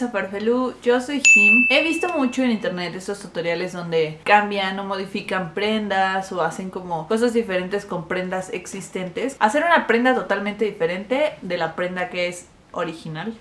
bienvenidos a Farfelú, yo soy Jim. He visto mucho en internet estos tutoriales donde cambian o modifican prendas o hacen como cosas diferentes con prendas existentes. Hacer una prenda totalmente diferente de la prenda que es original.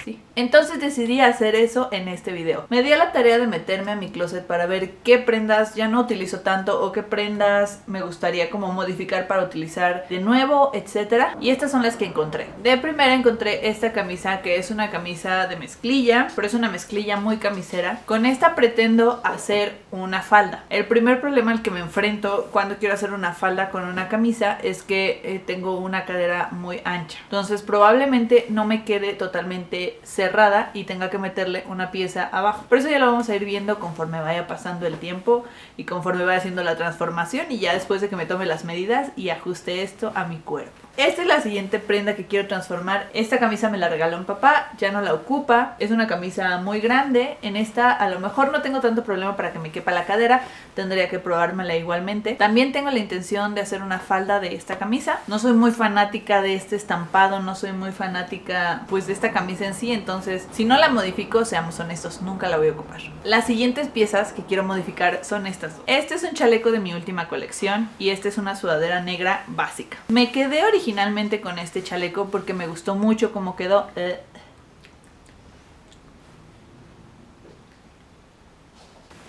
Sí. Entonces decidí hacer eso en este video. Me di a la tarea de meterme a mi closet para ver qué prendas ya no utilizo tanto o qué prendas me gustaría como modificar para utilizar de nuevo, etcétera. Y estas son las que encontré. De primera encontré esta camisa, que es una camisa de mezclilla, pero es una mezclilla muy camisera. Con esta pretendo hacer una falda. El primer problema al que me enfrento cuando quiero hacer una falda con una camisa es que tengo una cadera muy ancha. Entonces probablemente no me quede totalmente cerrada y tenga que meterle una pieza abajo. Por eso ya lo vamos a ir viendo conforme vaya pasando el tiempo y conforme vaya haciendo la transformación, y ya después de que me tome las medidas y ajuste esto a mi cuerpo. Esta es la siguiente prenda que quiero transformar. Esta camisa me la regaló mi papá, ya no la ocupa. Es una camisa muy grande. En esta a lo mejor no tengo tanto problema para que me quepa la cadera. Tendría que probármela igualmente. También tengo la intención de hacer una falda de esta camisa. No soy muy fanática de este estampado, no soy muy fanática pues de esta camisa en sí. Entonces si no la modifico, seamos honestos, nunca la voy a ocupar. Las siguientes piezas que quiero modificar son estas dos. Este es un chaleco de mi última colección y esta es una sudadera negra básica. Me quedé originalmente con este chaleco porque me gustó mucho cómo quedó.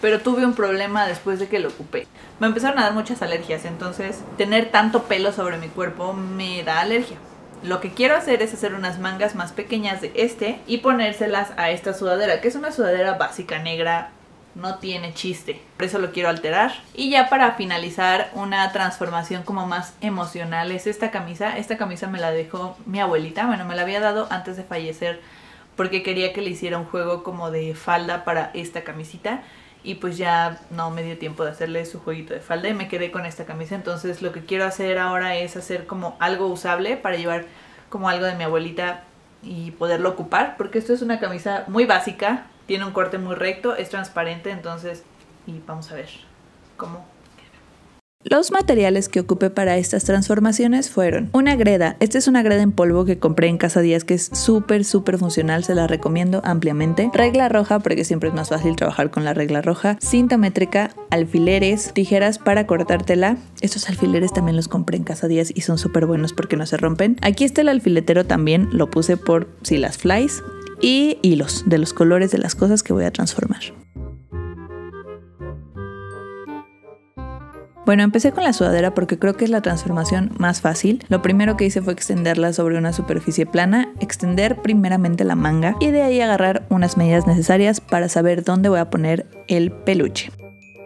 Pero tuve un problema después de que lo ocupé. Me empezaron a dar muchas alergias, entonces tener tanto pelo sobre mi cuerpo me da alergia. Lo que quiero hacer es hacer unas mangas más pequeñas de este y ponérselas a esta sudadera, que es una sudadera básica negra. No tiene chiste, por eso lo quiero alterar. Y ya para finalizar, una transformación como más emocional es esta camisa. Esta camisa me la dejó mi abuelita, bueno, me la había dado antes de fallecer porque quería que le hiciera un juego como de falda para esta camisita. Y pues ya no me dio tiempo de hacerle su jueguito de falda y me quedé con esta camisa. Entonces lo que quiero hacer ahora es hacer como algo usable para llevar como algo de mi abuelita y poderlo ocupar, porque esto es una camisa muy básica. Tiene un corte muy recto, es transparente, entonces, y vamos a ver cómo. Los materiales que ocupé para estas transformaciones fueron una greda. Esta es una greda en polvo que compré en Casa Díaz, que es súper funcional, se la recomiendo ampliamente. Regla roja, porque siempre es más fácil trabajar con la regla roja. Cinta métrica, alfileres, tijeras para cortártela. Estos alfileres también los compré en Casa Díaz y son súper buenos porque no se rompen. Aquí está el alfiletero también, lo puse por si las flies. Y hilos de los colores de las cosas que voy a transformar. Bueno, empecé con la sudadera porque creo que es la transformación más fácil. Lo primero que hice fue extenderla sobre una superficie plana, extender primeramente la manga y de ahí agarrar unas medidas necesarias para saber dónde voy a poner el peluche.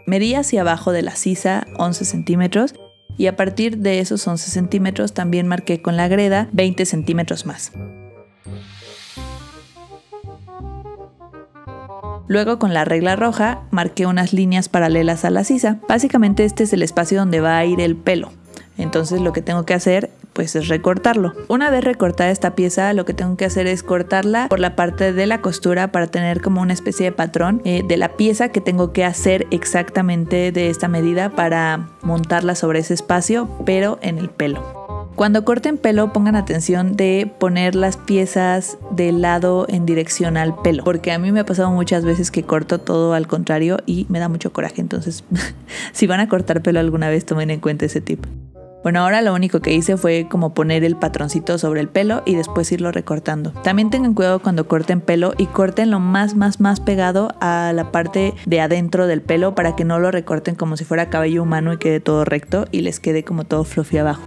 Medí hacia abajo de la sisa 11 centímetros y a partir de esos 11 centímetros también marqué con la greda 20 centímetros más. Luego con la regla roja marqué unas líneas paralelas a la sisa. Básicamente este es el espacio donde va a ir el pelo. Entonces lo que tengo que hacer pues es recortarlo. Una vez recortada esta pieza, lo que tengo que hacer es cortarla por la parte de la costura para tener como una especie de patrón de la pieza que tengo que hacer exactamente de esta medida para montarla sobre ese espacio, pero en el pelo. Cuando corten pelo, pongan atención de poner las piezas de lado en dirección al pelo, porque a mí me ha pasado muchas veces que corto todo al contrario y me da mucho coraje. Entonces si van a cortar pelo alguna vez, tomen en cuenta ese tip. Bueno, ahora lo único que hice fue como poner el patroncito sobre el pelo y después irlo recortando. También tengan cuidado cuando corten pelo y corten lo más pegado a la parte de adentro del pelo para que no lo recorten como si fuera cabello humano y quede todo recto y les quede como todo fluffy abajo.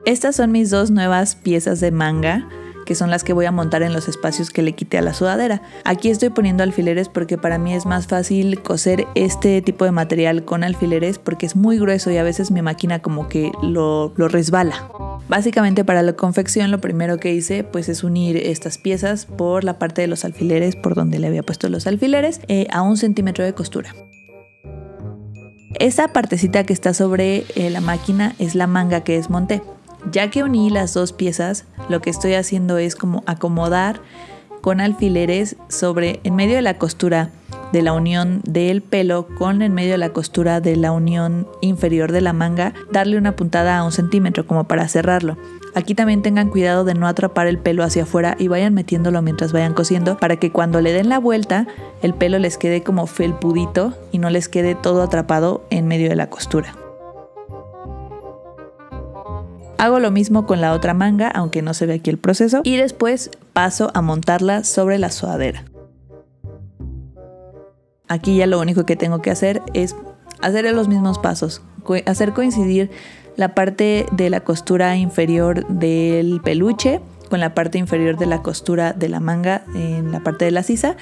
Estas son mis dos nuevas piezas de manga, que son las que voy a montar en los espacios que le quité a la sudadera. Aquí estoy poniendo alfileres porque para mí es más fácil coser este tipo de material con alfileres porque es muy grueso y a veces mi máquina como que lo resbala. Básicamente para la confección lo primero que hice pues es unir estas piezas por la parte de los alfileres, por donde le había puesto los alfileres, a 1 centímetro de costura. Esa partecita que está sobre la máquina es la manga que desmonté. Ya que uní las dos piezas, lo que estoy haciendo es como acomodar con alfileres en medio de la costura de la unión del pelo con en medio de la costura de la unión inferior de la manga, darle una puntada a 1 centímetro como para cerrarlo. Aquí también tengan cuidado de no atrapar el pelo hacia afuera y vayan metiéndolo mientras vayan cosiendo para que cuando le den la vuelta el pelo les quede como felpudito y no les quede todo atrapado en medio de la costura. Hago lo mismo con la otra manga, aunque no se ve aquí el proceso, y después paso a montarla sobre la sudadera. Aquí ya lo único que tengo que hacer es hacer los mismos pasos, hacer coincidir la parte de la costura inferior del peluche con la parte inferior de la costura de la manga en la parte de la sisa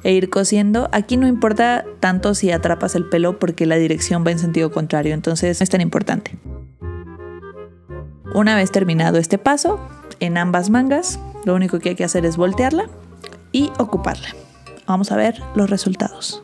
e ir cosiendo. Aquí no importa tanto si atrapas el pelo porque la dirección va en sentido contrario, entonces no es tan importante. Una vez terminado este paso, en ambas mangas, lo único que hay que hacer es voltearla y ocuparla. Vamos a ver los resultados.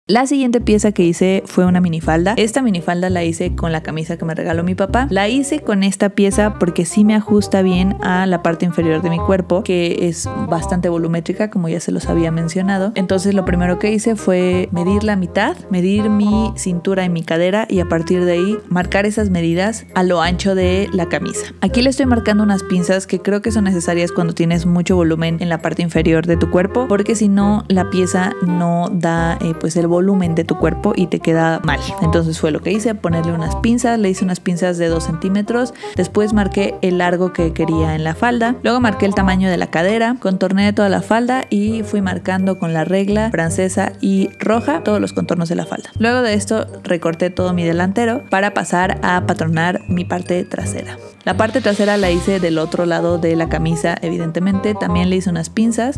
La siguiente pieza que hice fue una minifalda. Esta minifalda la hice con la camisa que me regaló mi papá. La hice con esta pieza porque sí me ajusta bien a la parte inferior de mi cuerpo, que es bastante volumétrica, como ya se los había mencionado. Entonces lo primero que hice fue medir la mitad, medir mi cintura y mi cadera y a partir de ahí marcar esas medidas a lo ancho de la camisa. Aquí le estoy marcando unas pinzas que creo que son necesarias cuando tienes mucho volumen en la parte inferior de tu cuerpo, porque si no la pieza no da pues el volumen de tu cuerpo y te queda mal. Entonces fue lo que hice, ponerle unas pinzas. Le hice unas pinzas de 2 centímetros, después marqué el largo que quería en la falda, luego marqué el tamaño de la cadera, contorné toda la falda y fui marcando con la regla francesa y roja todos los contornos de la falda. Luego de esto recorté todo mi delantero para pasar a patronar mi parte trasera. La parte trasera la hice del otro lado de la camisa, evidentemente. También le hice unas pinzas.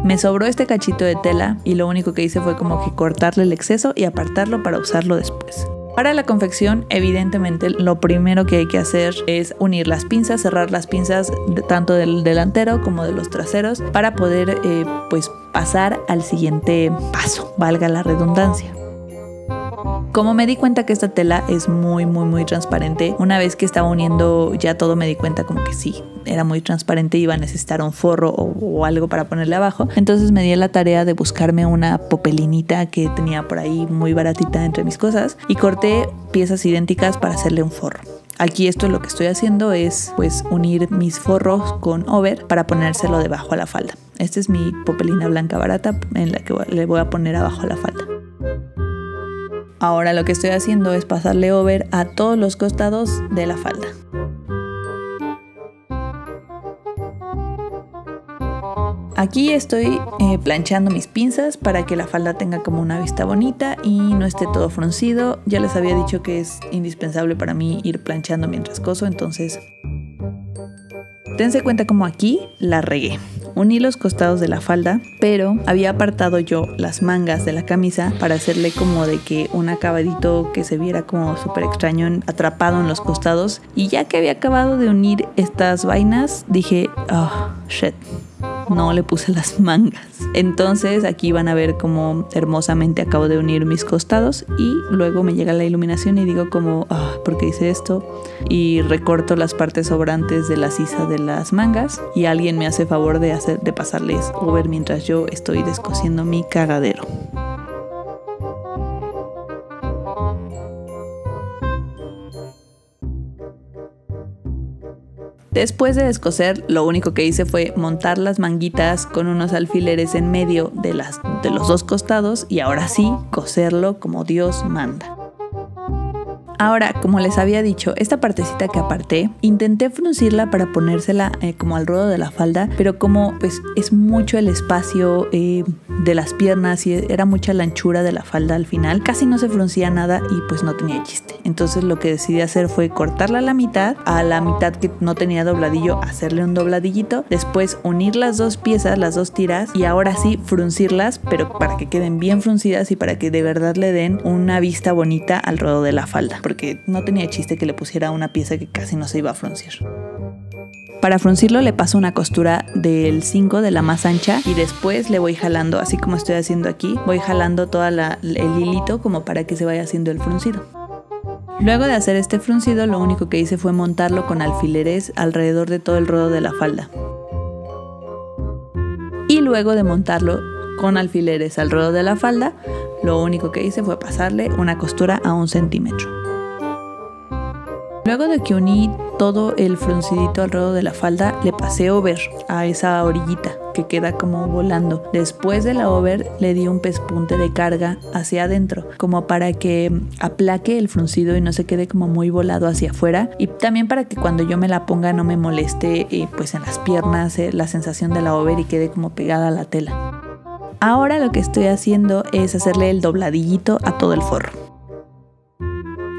Me sobró este cachito de tela y lo único que hice fue como que cortarle el exceso y apartarlo para usarlo después. Para la confección, evidentemente, lo primero que hay que hacer es unir las pinzas, cerrar las pinzas tanto del delantero como de los traseros para poder pues pasar al siguiente paso, valga la redundancia. Como me di cuenta que esta tela es muy transparente, una vez que estaba uniendo ya todo me di cuenta como que sí, era muy transparente y iba a necesitar un forro o algo para ponerle abajo. Entonces me di a la tarea de buscarme una popelinita que tenía por ahí muy baratita entre mis cosas y corté piezas idénticas para hacerle un forro. Aquí esto lo que estoy haciendo es pues unir mis forros con over para ponérselo debajo a la falda. Esta es mi popelina blanca barata en la que le voy a poner abajo a la falda. Ahora lo que estoy haciendo es pasarle over a todos los costados de la falda. Aquí estoy planchando mis pinzas para que la falda tenga como una vista bonita y no esté todo fruncido. Ya les había dicho que es indispensable para mí ir planchando mientras coso, entonces dense cuenta como aquí la regué. Uní los costados de la falda, pero había apartado yo las mangas de la camisa para hacerle como de que un acabadito que se viera como súper extraño atrapado en los costados. Y ya que había acabado de unir estas vainas, dije, oh, shit, no le puse las mangas. Entonces aquí van a ver cómo hermosamente acabo de unir mis costados y luego me llega la iluminación y digo como, ¿por qué hice esto? Y recorto las partes sobrantes de la sisa de las mangas y alguien me hace favor de pasarles over mientras yo estoy descosiendo mi cagadero. Después de descoser, lo único que hice fue montar las manguitas con unos alfileres en medio de los dos costados y ahora sí, coserlo como Dios manda. Ahora, como les había dicho, esta partecita que aparté, intenté fruncirla para ponérsela como al ruedo de la falda, pero como pues es mucho el espacio de las piernas y era mucha la anchura de la falda al final, casi no se fruncía nada y pues no tenía chiste. Entonces lo que decidí hacer fue cortarla a la mitad que no tenía dobladillo, hacerle un dobladillito, después unir las dos piezas, las dos tiras y ahora sí fruncirlas, pero para que queden bien fruncidas y para que de verdad le den una vista bonita al ruedo de la falda, porque no tenía chiste que le pusiera una pieza que casi no se iba a fruncir. Para fruncirlo le paso una costura del 5 de la más ancha y después le voy jalando, así como estoy haciendo aquí, voy jalando todo el hilito como para que se vaya haciendo el fruncido. Luego de hacer este fruncido, lo único que hice fue montarlo con alfileres alrededor de todo el rodo de la falda. Y luego de montarlo con alfileres al rodo de la falda, lo único que hice fue pasarle una costura a 1 centímetro. Luego de que uní todo el fruncidito al rodo de la falda, le pasé over a esa orillita que queda como volando. Después de la over le di un pespunte de carga hacia adentro, como para que aplaque el fruncido y no se quede como muy volado hacia afuera, y también para que cuando yo me la ponga no me moleste pues en las piernas la sensación de la over y quede como pegada a la tela. Ahora lo que estoy haciendo es hacerle el dobladillito a todo el forro.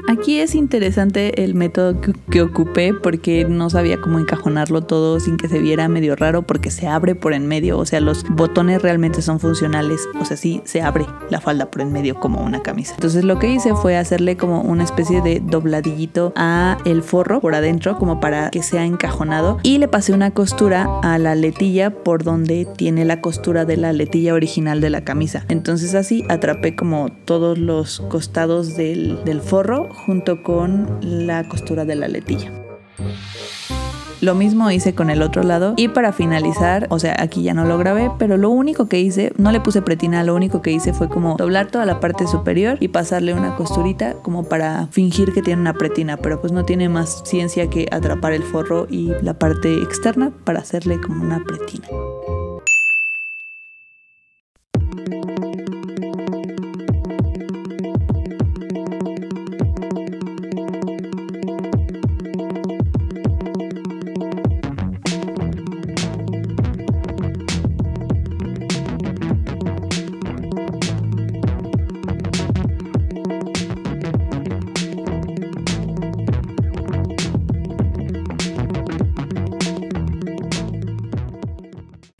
Aquí es interesante el método que ocupé porque no sabía cómo encajonarlo todo sin que se viera medio raro, porque se abre por en medio, o sea, los botones realmente son funcionales, o sea, sí se abre la falda por en medio como una camisa. Entonces lo que hice fue hacerle como una especie de dobladillito a el forro por adentro como para que sea encajonado, y le pasé una costura a la letilla por donde tiene la costura de la letilla original de la camisa. Entonces así atrapé como todos los costados del forro junto con la costura de la letilla. Lo mismo hice con el otro lado, y para finalizar, o sea, aquí ya no lo grabé, pero lo único que hice, no le puse pretina, lo único que hice fue como doblar toda la parte superior y pasarle una costurita como para fingir que tiene una pretina, pero pues no tiene más ciencia que atrapar el forro y la parte externa para hacerle como una pretina.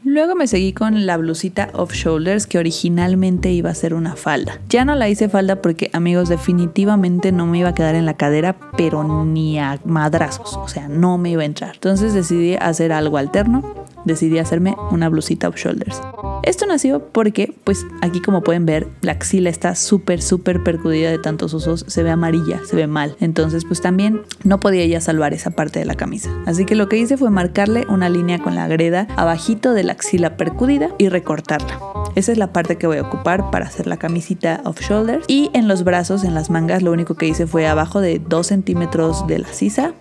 Luego me seguí con la blusita off shoulders, que originalmente iba a ser una falda. Ya no la hice falda porque, amigos, definitivamente no me iba a quedar en la cadera, pero ni a madrazos, o sea, no me iba a entrar. Entonces decidí hacer algo alterno, decidí hacerme una blusita off shoulders. Esto nació porque, pues aquí como pueden ver, la axila está súper percudida de tantos usos, se ve amarilla, se ve mal. Entonces pues también no podía ya salvar esa parte de la camisa. Así que lo que hice fue marcarle una línea con la greda abajito de la axila percudida y recortarla. Esa es la parte que voy a ocupar para hacer la camisita off shoulders. Y en los brazos, en las mangas, lo único que hice fue abajo de 2 centímetros de la sisa,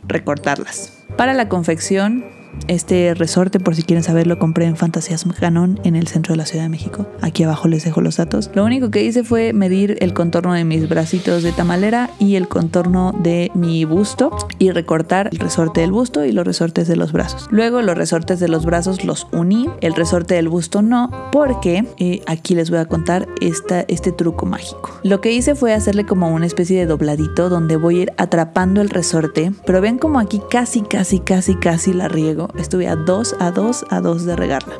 recortarlas. Para la confección, este resorte, por si quieren saber, lo compré en Fantasías Canon en el centro de la Ciudad de México. Aquí abajo les dejo los datos. Lo único que hice fue medir el contorno de mis bracitos de tamalera y el contorno de mi busto y recortar el resorte del busto y los resortes de los brazos. Luego los resortes de los brazos los uní, el resorte del busto no, porque aquí les voy a contar este truco mágico. Lo que hice fue hacerle como una especie de dobladito donde voy a ir atrapando el resorte, pero ven como aquí casi la riego. Estuve a dos de regarla.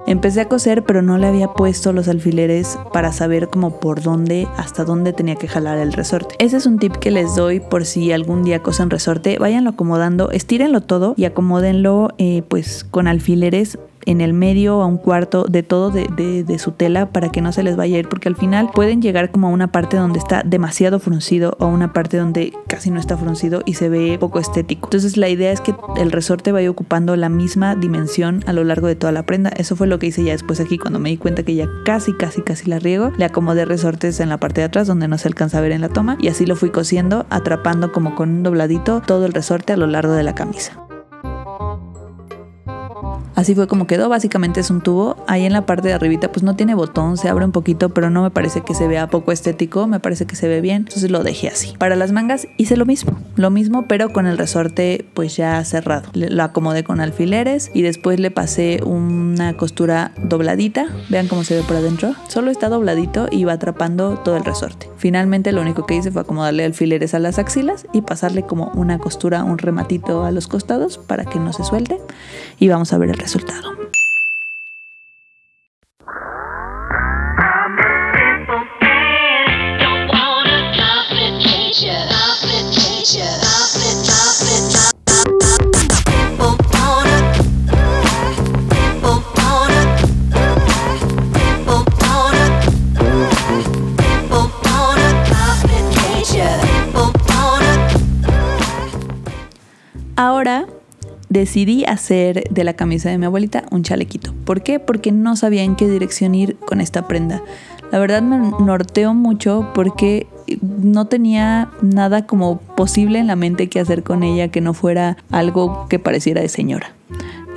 Empecé a coser, pero no le había puesto los alfileres para saber como por dónde, hasta dónde tenía que jalar el resorte. Ese es un tip que les doy por si algún día cosen resorte. Váyanlo acomodando, estírenlo todo y acomódenlo pues con alfileres en el medio a un cuarto de todo de su tela para que no se les vaya a ir, porque al final pueden llegar como a una parte donde está demasiado fruncido o a una parte donde casi no está fruncido y se ve poco estético. Entonces la idea es que el resorte vaya ocupando la misma dimensión a lo largo de toda la prenda. Eso fue lo que hice ya después aquí, cuando me di cuenta que ya casi la riego. Le acomodé resortes en la parte de atrás donde no se alcanza a ver en la toma y así lo fui cosiendo, atrapando como con un dobladito todo el resorte a lo largo de la camisa. Así fue como quedó. Básicamente es un tubo. Ahí en la parte de arribita pues no tiene botón, se abre un poquito, pero no me parece que se vea poco estético, me parece que se ve bien, entonces lo dejé así. Para las mangas hice lo mismo, pero con el resorte pues ya cerrado. Lo acomodé con alfileres y después le pasé una costura dobladita. Vean cómo se ve por adentro. Solo está dobladito y va atrapando todo el resorte. Finalmente lo único que hice fue acomodarle alfileres a las axilas y pasarle como una costura, un rematito a los costados para que no se suelte, y vamos a ver el resultado. Ahora decidí hacer de la camisa de mi abuelita un chalequito. ¿Por qué? Porque no sabía en qué dirección ir con esta prenda. La verdad me norteó mucho porque no tenía nada como posible en la mente que hacer con ella que no fuera algo que pareciera de señora.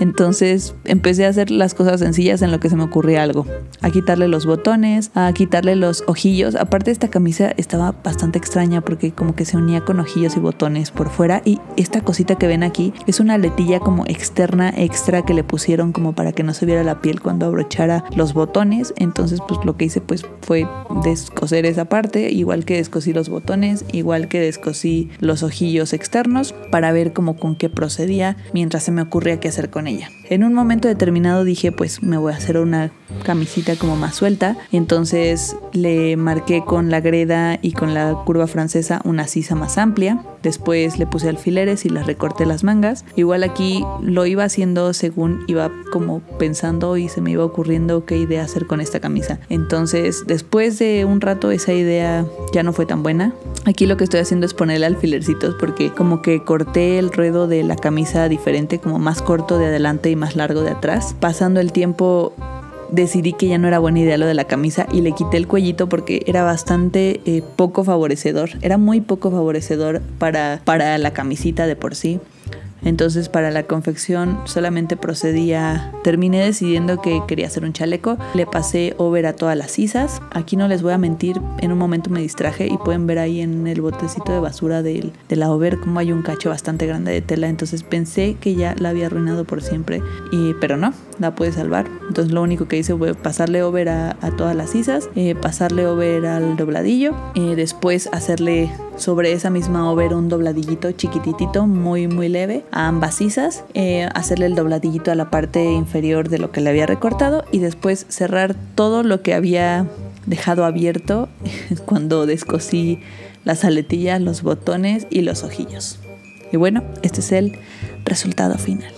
Entonces empecé a hacer las cosas sencillas en lo que se me ocurría algo. A quitarle los botones, a quitarle los ojillos. Aparte esta camisa estaba bastante extraña porque como que se unía con ojillos y botones por fuera. Y esta cosita que ven aquí es una aletilla como externa extra que le pusieron como para que no se viera la piel cuando abrochara los botones. Entonces pues lo que hice pues fue descoser esa parte, igual que descosí los botones, igual que descosí los ojillos externos para ver como con qué procedía mientras se me ocurría qué hacer con ella. En un momento determinado dije pues me voy a hacer una camisita como más suelta, entonces le marqué con la greda y con la curva francesa una sisa más amplia. Después le puse alfileres y le recorté las mangas. Igual aquí lo iba haciendo según iba como pensando y se me iba ocurriendo qué idea hacer con esta camisa. Entonces después de un rato esa idea ya no fue tan buena. Aquí lo que estoy haciendo es ponerle alfilercitos porque como que corté el ruedo de la camisa diferente, como más corto de adelante y más largo de atrás. Pasando el tiempo decidí que ya no era buena idea lo de la camisa y le quité el cuellito porque era bastante poco favorecedor. Era muy poco favorecedor para la camisita de por sí. Entonces para la confección solamente terminé decidiendo que quería hacer un chaleco. Le pasé over a todas las sisas. Aquí no les voy a mentir, en un momento me distraje y pueden ver ahí en el botecito de basura de la over como hay un cacho bastante grande de tela. Entonces pensé que ya la había arruinado por siempre, pero no, la pude salvar. Entonces lo único que hice fue pasarle over a todas las sisas, pasarle over al dobladillo, después hacerle sobre esa misma over un dobladillito chiquititito, muy muy leve a ambas sisas, hacerle el dobladillito a la parte inferior de lo que le había recortado y después cerrar todo lo que había dejado abierto cuando descosí las aletillas, los botones y los ojillos. Y bueno, este es el resultado final.